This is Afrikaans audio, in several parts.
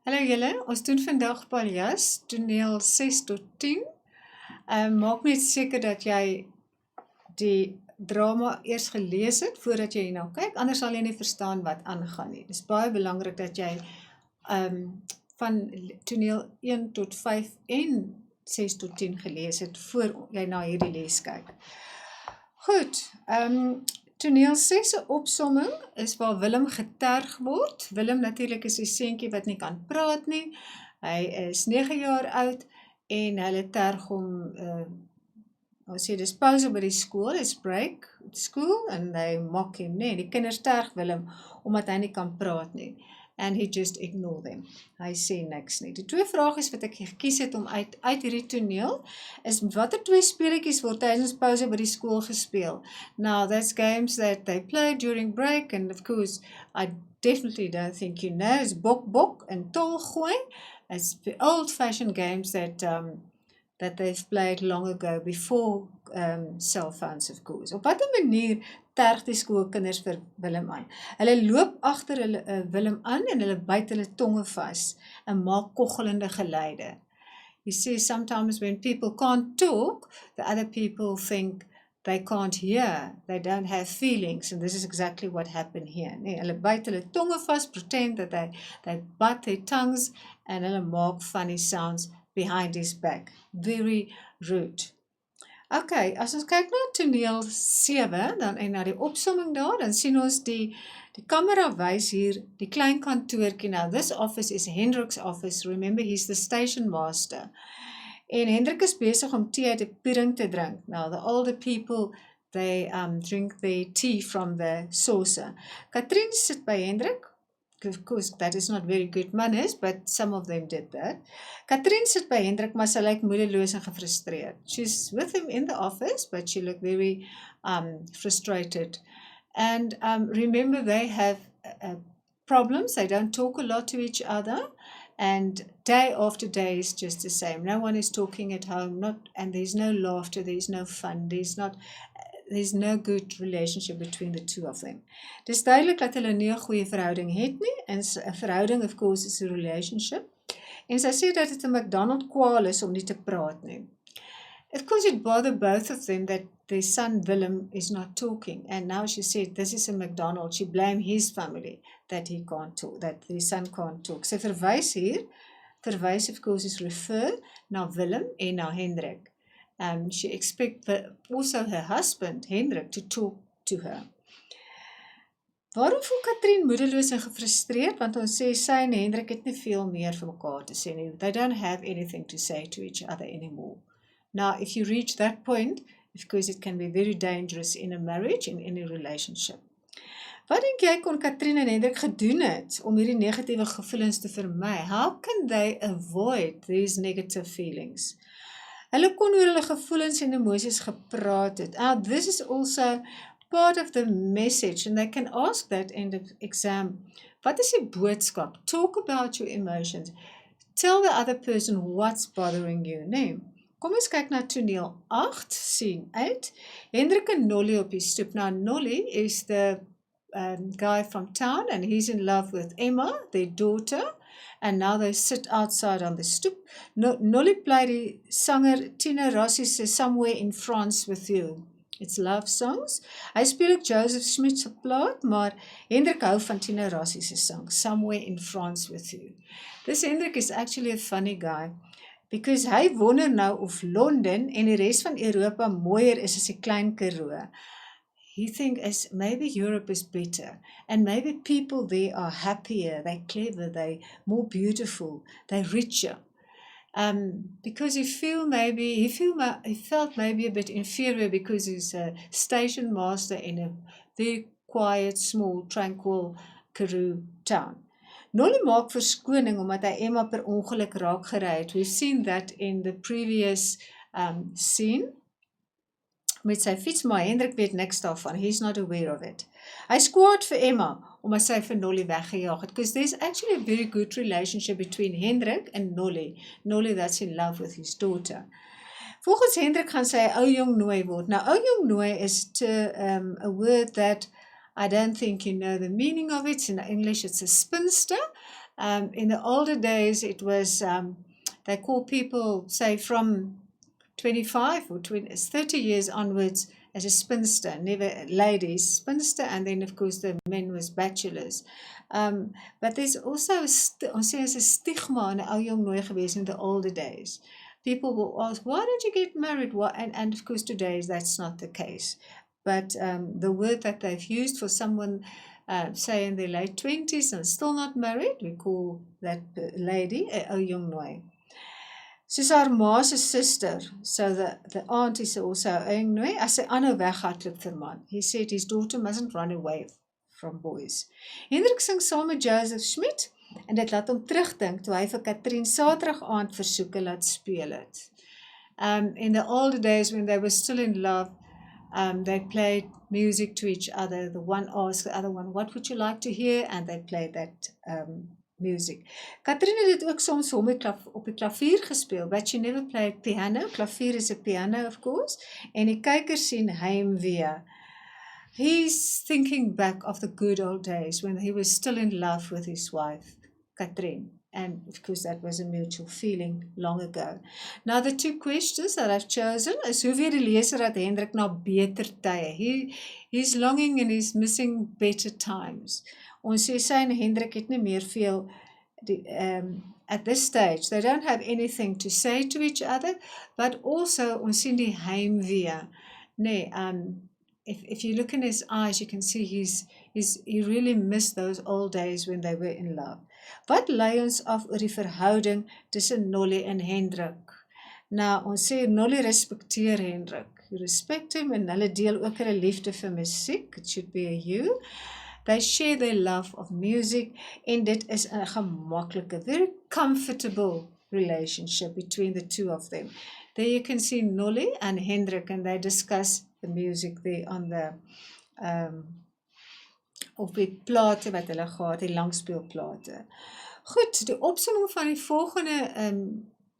Hallo julle, ons doen vandag Paljas, toneel 6 tot 10. Maak net seker dat jy die drama eers gelees het voordat jy hierna kyk, anders sal jy nie verstaan wat aangaan nie. Dit is baie belangrik dat jy van toneel 1 tot 5 en 6 tot 10 gelees het voor jy na hierdie les kyk. Goed, toneel 6 se opsomming is waar Willem geterg word. Willem natuurlik is die seentjie wat nie kan praat nie. Hy is 9 jaar oud en hulle terg hom, ons sê dis pauze by die skool, it's break school and they mock him, nee, die kinders terg Willem omdat hy nie kan praat nie. And he just ignore them. Hy sê niks nie. Die twee vragies wat ek gekies het om uit hierdie toneel is watter twee speletjies word tydens pauze by die skool gespeel. Now that's games that they play during break and of course I definitely don't think you know. It's bok bok en tolgooi. It's the old-fashioned games that they've played long ago before cell phones of course. Op watter manier terg die skoolkinders vir Willem aan? Hulle loop agter hulle Willem aan en hulle byt hulle tonge vas en maak koggelende geluide. You see, sometimes when people can't talk, the other people think they can't hear, they don't have feelings, and this is exactly what happened here. Nee, hulle byt hulle tonge vas, pretend that they bite their tongues, and hulle maak funny sounds behind his back. Very rude. Okay, as ons kyk na toneel 7, dan en na die opsomming daar, dan sien ons die kamera wys hier die klein kantoortjie. Now, this office is Hendrik's office. Remember, he's the station master. En Hendrik is besig om tee uit 'n piering te drink. Now, the older people, they drink their tea from the saucer. Katrien sit by Hendrik. Of course, that is not very good manners, but some of them did that. Katrien sit by Hendrik, maar sy lyk moedeloos en gefrustreerd. She's with him in the office, but she looked very frustrated. And remember, they have problems. They don't talk a lot to each other. And day after day is just the same. No one is talking at home, and there's no laughter, there's no fun, there's no good relationship between the two of them. Dis duidelik dat hulle nie 'n goeie verhouding het nie, en 'n verhouding of course is 'n relationship. En sy sê dat dit 'n McDonald kwaal is om nie te praat nie. Of course it bothered both of them that their son Willem is not talking, and now she said this is a McDonald. She blamed his family that he can't talk, that their son can't talk. Sy verwys of course is refer na Willem en na Hendrik. She expects also her husband, Hendrik, to talk to her. Waarom voel Katrien moedeloos en gefrustreerd? Want ons sê sy en Hendrik het nie veel meer vir mekaar te sê nie. They don't have anything to say to each other anymore. Now, if you reach that point, of course it can be very dangerous in a marriage, in any relationship. Wat dink jy kon Katrien en Hendrik gedoen het om hierdie negatiewe gevoelens te vermy? How can they avoid these negative feelings? Hulle kon oor hulle gevoelens en emosies gepraat het. This is also part of the message, and they can ask that in the exam. Wat is die boodskap? Talk about your emotions. Tell the other person what's bothering you. Nee. Kom ons kyk na toneel 8, scene 8. Hendrik en Nolly op die stoep. Now, Nolly is the guy from town, and he's in love with Emma, their daughter. And now they sit outside on the stoep. Nolly play die sanger Tina Rossi se Somewhere in France with You. It's love songs. Hy speel ook Joseph Smith se plaat, maar Hendrik hou van Tina Rossi se song, Somewhere in France with You. This Hendrik is actually a funny guy, because hy wonder nou of Londen en die res van Europa mooier is as die klein Karoo. He thinks maybe Europe is better, and maybe people there are happier, they're clever, they're more beautiful, they're richer. Because he felt maybe a bit inferior because he's a station master in a very quiet, small, tranquil Karoo town. Nolly maak verskoning omdat hy Emma per ongeluk raak gery het. We've seen that in the previous scene. Met sy fiets, maar Hendrik weet niks daarvan. He's not aware of it. Hy is kwaad vir Emma, omdat sy vir Nolly weggejaag het, because there's actually a very good relationship between Hendrik and Nolly. Nolly that's in love with his daughter. Volgens Hendrik gaan sy 'n ou jong nooi word. Now, ou jong nooi is a word that I don't think you know the meaning of it. In English, it's a spinster. In the older days, it was, they call people, say, from 25 or 30 years onwards as a spinster, never ladies, spinster, and then of course the men was bachelors. But there's also, ons sê is 'n stigma in 'n ou jong nooi gewees in the older days. People will ask, why don't you get married? And of course today that's not the case. But the word that they've used for someone, say in their late 20s and still not married, we call that lady 'n ou jong nooi. Soos haar ma se sister, so the aunt is also young nooi, as sy aanhou weghardloop vir man. He said his daughter mustn't run away from boys. Hendrik sing saam met Joseph Schmidt, en dit laat hom terugdink toe hy vir Katrien Saterdag aand versoeke laat speel het. In the older days when they were still in love, they played music to each other. The one asked the other one, what would you like to hear? And they played that music. Katrien het dit ook soms hom op die klavier gespeel, but she never played piano. Klavier is a piano, of course. En die kykers sien heimwee. He's thinking back of the good old days when he was still in love with his wife, Katrien. And of course that was a mutual feeling long ago. Now the two questions that I've chosen is, hoe weet die leser dat Hendrik na beter tye? He's longing and he's missing better times. Ons sê sy en Hendrik het nie meer veel, at this stage, they don't have anything to say to each other, but also ons sien die heimwee. Nee, if you look in his eyes, you can see he really missed those old days when they were in love. Wat lei ons af oor die verhouding tussen Nolly en Hendrik? Nou, ons sê Nolly respekteer Hendrik. You respect him, en hulle deel ook hulle liefde vir musiek. It should be a you. They share their love of music, en dit is 'n gemaklike, very comfortable relationship between the two of them. There you can see Nolly and Hendrik, and they discuss the music there on the op die plate wat hulle gehad, die langspeelplate. Goed, die opsomming van die volgende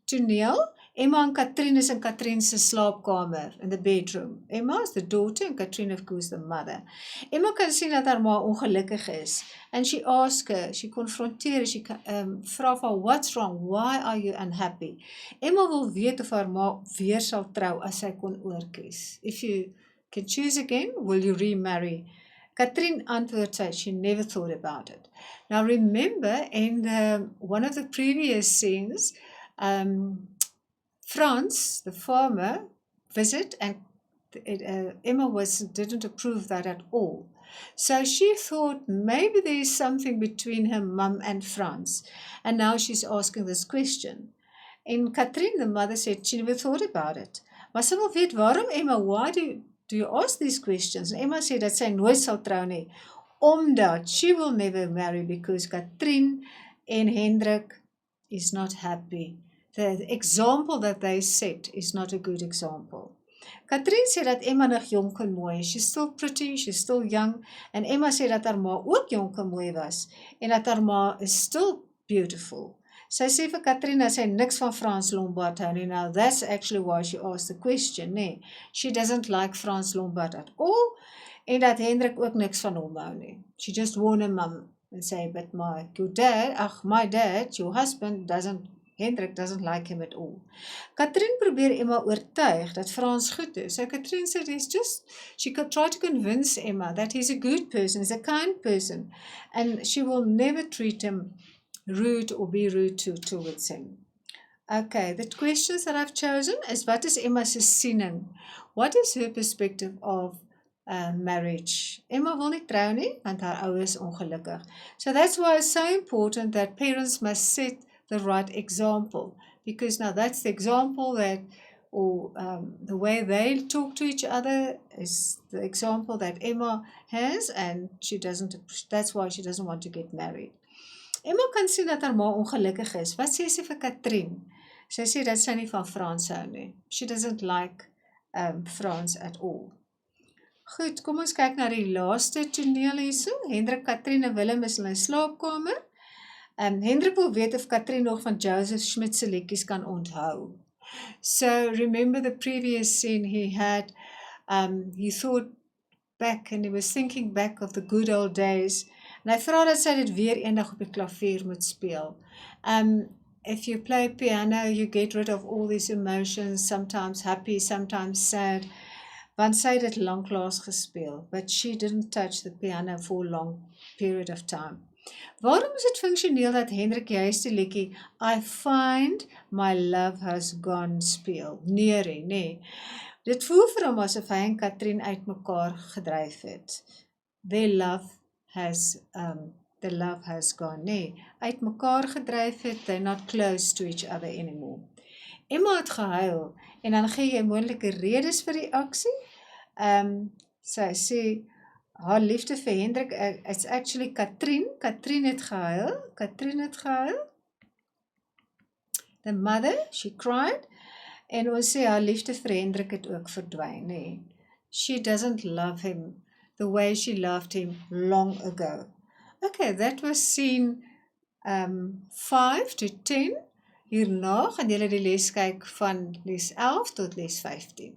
toneel. Emma en Katrien is in Katrien se slaapkamer, in the bedroom. Emma is the daughter and Katrien of course the mother. Emma kan sien dat haar ma ongelukkig is, and she asks her, she confronteer, she vra vir, what's wrong, why are you unhappy? Emma wil weet of haar ma weer sal trou as sy kon oorkies. If you can choose again, will you remarry? Katrien antwoordt, she never thought about it. Now remember, in one of the previous scenes, Franz, the farmer, visit, and Emma didn't approve that at all. So she thought maybe there is something between her mum and Franz, and now she's asking this question. And Katrien, the mother, said she never thought about it. Maar sy wil weet, waarom Emma, why do you ask these questions? And Emma said dat sy nooit sal trou nie, omdat she will never marry because Katrien en Hendrik is not happy. The example that they set is not a good example. Katrien sê dat Emma nog jonk en mooi is. She's still pretty, she's still young. En Emma sê dat haar ma ook jonk en mooi was. En dat haar ma is still beautiful. Sy sê vir Katrien dat sy niks van Frans Lombard hou nie. Now that's actually why she asked the question, nee. She doesn't like Frans Lombard at all. En dat Hendrik ook niks van hom hou nie. She just warned her mum and say, but my dad, your husband Hendrik doesn't like him at all. Katrien probeer Emma oortuig dat Frans goed is. So Katrien said she could try to convince Emma that he's a good person, he's a kind person, and she will never treat him rude or be rude towards him. Okay, the questions that I've chosen is, what is Emma's siening? What is her perspective of marriage? Emma wil nie trou nie, want haar ouers is ongelukkig. So that's why it's so important that parents must set the right example, because now that's the example that, or the way they talk to each other is the example that Emma has, and that's why she doesn't want to get married. Emma kan sien dat haar ma ongelukkig is. Wat sê sy vir Katrien? Sy sê dat sy nie van Frans hou nie. She doesn't like Frans at all. Goed, kom ons kyk na die laaste toneel hierso. Hendrik, Katrien en Willem is in 'n slaapkamer. Hendrik wil weet of Katrien nog van Joseph Schmidt se liedjies kan onthou. So remember the previous scene he had, he thought back and he was thinking back of the good old days, En hy vra dat sy dit weer eendag op die klavier moet speel. If you play piano, you get rid of all these emotions, sometimes happy, sometimes sad. Want sy het dit lanklaas gespeel, but she didn't touch the piano for a long period of time. Waarom is dit funksioneel dat Hendrik juist die liedjie I find my love has gone speel? Nee. Dit voel vir hom asof hy en Katrien uitmekaar gedryf het. The love has gone. Nee, uitmekaar gedryf het, they're not close to each other anymore. Emma het gehuil, en dan gee jy moontlike redes vir die aksie. Sy sê, haar liefde vir Hendrik, it's actually Katrien het gehuil. The mother, she cried, en ons sê, haar liefde vir Hendrik het ook verdwyn, nee. She doesn't love him the way she loved him long ago. Okay, that was scene 5 to 10. Hierna gaan julle die les kyk van les 11 tot les 15.